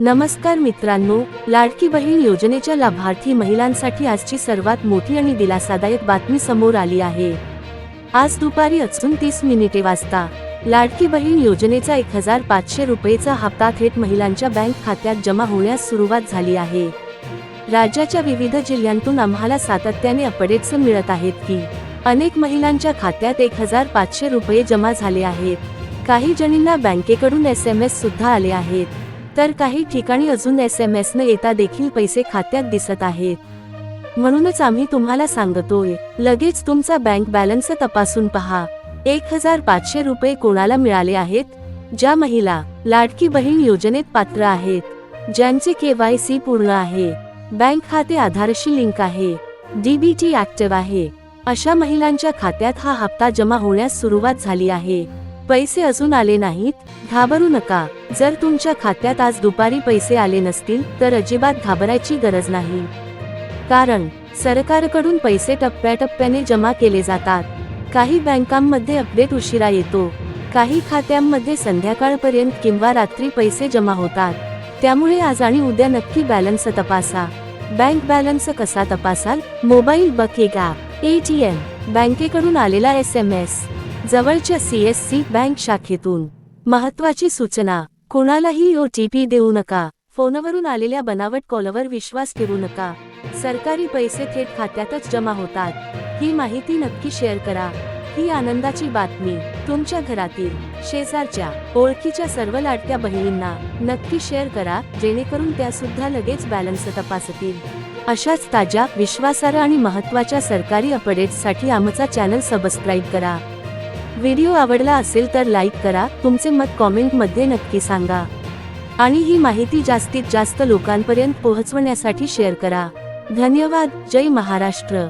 नमस्कार मित्रांनो, लाडकी बहीण योजनेच्या लाभार्थी महिलांसाठी आजची सर्वात मोठी आणि दिलासादायक बातमी समोर आली आहे। आज दुपारी 30 वाजता लाडकी बहीण योजनेचा 1500 रुपयेचा हप्ता थेट महिलांच्या बँक खात्यात जमा होण्यास सुरुवात झाली आहे। राज्याच्या विविध जिल्ह्यांतून आम्हाला सातत्याने अपडेट्स मिळत आहेत की अनेक महिलांच्या खात्यात 1500 रुपये जमा झाले आहेत। काही जणींना बँकेकडून SMS सुद्धा आले आहेत, तर काही ठिकाणी अजून SMS न येता देखील पैसे खात्यात दिसत आहेत। म्हणूनच आम्ही तुम्हाला सांगतोय, लगेच तुमचा बँक बॅलन्स तपासून पहा। 1500 रुपये कोणाला मिळाले आहेत? ज्या महिला लाडकी बहीण योजनेत पात्र आहेत, ज्यांचे KYC पूर्ण आहे, बँक खाते आधारशी लिंक आहे, DBT ऍक्टिव्ह आहे, अशा महिलांच्या खात्यात हा हप्ता जमा होण्यास सुरुवात झाली आहे। पैसे अजून आले नाहीत? घाबरू नका। जर तुमच्या खात्यात आज दुपारी पैसे आले नसतील तर अजिबात घाबरायची गरज नाही, कारण सरकारकडून पैसे टप्प्याटप्प्याने जमा केले जातात। काही बँकांमध्ये अपडेट उशिरा येतो, काही खात्यांमध्ये संध्याकाळपर्यंत किंवा रात्री पैसे जमा होतात। त्यामुळे आज आणि उद्या नक्की बॅलन्स तपासा। बँक बॅलन्स कसा तपासाल? मोबाईल बँकिंग ॲप, ATM, बँकेकडून आलेला SMS, जवळच्या CSC बँक शाखेतून। महत्त्वाची सूचना, कोणालाही OTP देऊ नका। फोनवरून आलेल्या बनावट कॉलवर विश्वास ठेवू नका। सरकारी पैसे थेट खात्यातच जमा होतात, ही माहिती नक्की शेअर करा। ही आनंदाची बातमी तुमच्या घरातील, शेजारच्या, ओळखीच्या सर्व लाडक्या बहिणींना नक्की शेअर करा, जेणेकरून त्या सुद्धा लगेच बॅलन्स तपासतील। अशाच ताज्या, विश्वासार्ह आणि महत्त्वाच्या सरकारी अपडेट्ससाठी आमचा चॅनल सबस्क्राईब करा। व्हिडिओ आवडला असेल तर लाईक करा, तुमचे मत कॉमेंटमध्ये नक्की सांगा आणि ही माहिती जास्तीत जास्त लोकांपर्यंत पोहोचवण्यासाठी शेअर करा। धन्यवाद। जय महाराष्ट्र।